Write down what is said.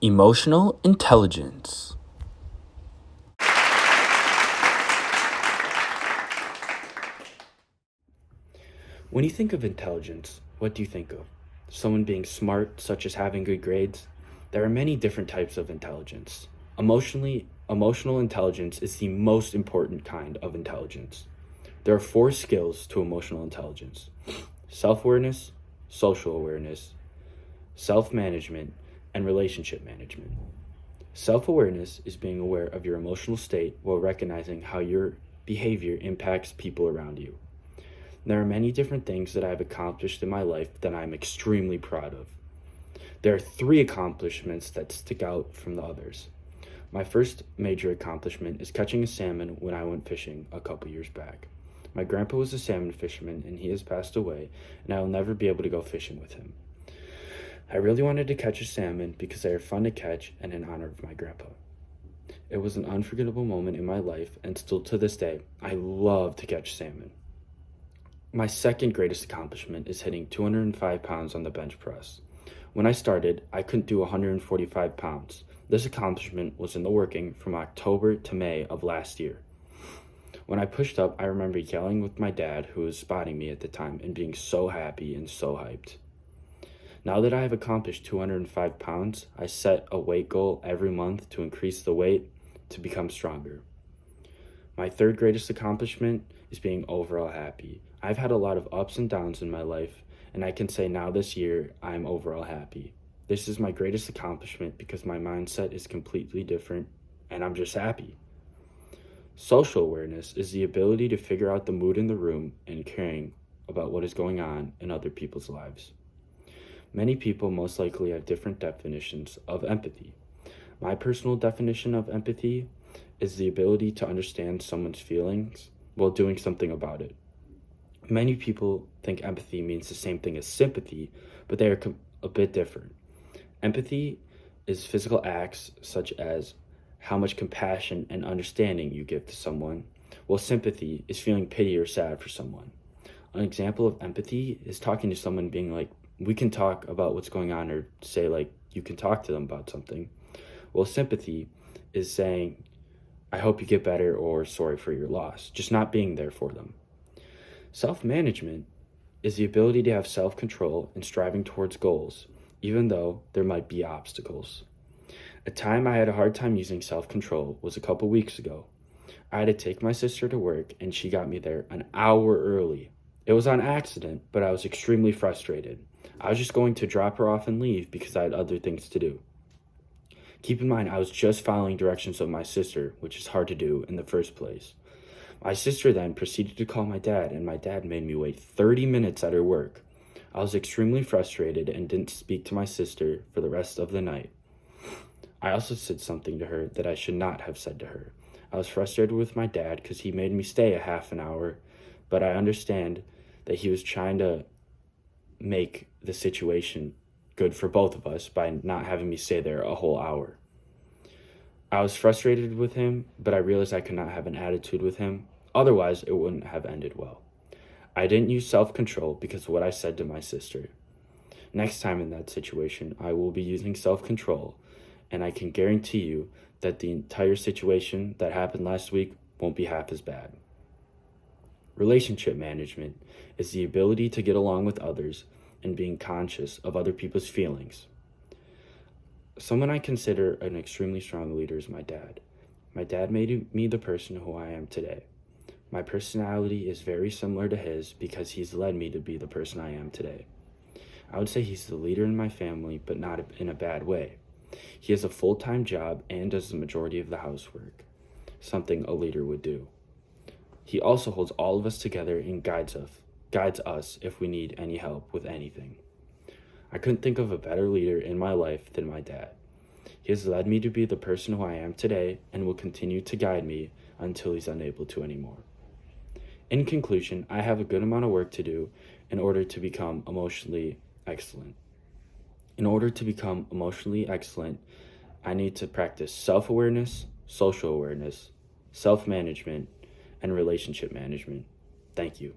Emotional intelligence. When you think of intelligence, what do you think of? Someone being smart, such as having good grades? There are many different types of intelligence. Emotional intelligence is the most important kind of intelligence. There are 4 skills to emotional intelligence: self-awareness, social awareness, self-management, and relationship management. Self-awareness is being aware of your emotional state while recognizing how your behavior impacts people around you. There are many different things that I've accomplished in my life that I'm extremely proud of. There are 3 accomplishments that stick out from the others. My first major accomplishment is catching a salmon when I went fishing a couple years back. My grandpa was a salmon fisherman and he has passed away, and I will never be able to go fishing with him. I really wanted to catch a salmon because they are fun to catch and in honor of my grandpa. It was an unforgettable moment in my life, and still to this day, I love to catch salmon. My second greatest accomplishment is hitting 205 pounds on the bench press. When I started, I couldn't do 145 pounds. This accomplishment was in the working from October to May of last year. When I pushed up, I remember yelling with my dad, who was spotting me at the time, and being so happy and so hyped. Now that I have accomplished 205 pounds, I set a weight goal every month to increase the weight to become stronger. My third greatest accomplishment is being overall happy. I've had a lot of ups and downs in my life, and I can say now this year I'm overall happy. This is my greatest accomplishment because my mindset is completely different and I'm just happy. Social awareness is the ability to figure out the mood in the room and caring about what is going on in other people's lives. Many people most likely have different definitions of empathy. My personal definition of empathy is the ability to understand someone's feelings while doing something about it. Many people think empathy means the same thing as sympathy, but they are a bit different. Empathy is physical acts such as how much compassion and understanding you give to someone, while sympathy is feeling pity or sad for someone. An example of empathy is talking to someone, being like, we can talk about what's going on, or say like you can talk to them about something. While sympathy is saying, I hope you get better, or sorry for your loss, just not being there for them. Self-management is the ability to have self-control and striving towards goals, even though there might be obstacles. A time I had a hard time using self-control was a couple weeks ago. I had to take my sister to work and she got me there an hour early. It was on accident, but I was extremely frustrated. I was just going to drop her off and leave because I had other things to do. Keep in mind, I was just following directions of my sister, which is hard to do in the first place. My sister then proceeded to call my dad, and my dad made me wait 30 minutes at her work. I was extremely frustrated and didn't speak to my sister for the rest of the night. I also said something to her that I should not have said to her. I was frustrated with my dad because he made me stay a half an hour, but I understand that he was trying to make the situation good for both of us by not having me stay there a whole hour. I was frustrated with him, but I realized I could not have an attitude with him. Otherwise, it wouldn't have ended well. I didn't use self-control because of what I said to my sister. Next time in that situation, I will be using self-control, and I can guarantee you that the entire situation that happened last week won't be half as bad. Relationship management is the ability to get along with others and being conscious of other people's feelings. Someone I consider an extremely strong leader is my dad. My dad made me the person who I am today. My personality is very similar to his because he's led me to be the person I am today. I would say he's the leader in my family, but not in a bad way. He has a full-time job and does the majority of the housework, something a leader would do. He also holds all of us together and guides us if we need any help with anything. I couldn't think of a better leader in my life than my dad. He has led me to be the person who I am today and will continue to guide me until he's unable to anymore. In conclusion, I have a good amount of work to do in order to become emotionally excellent. In order to become emotionally excellent, I need to practice self-awareness, social awareness, self-management, and relationship management. Thank you.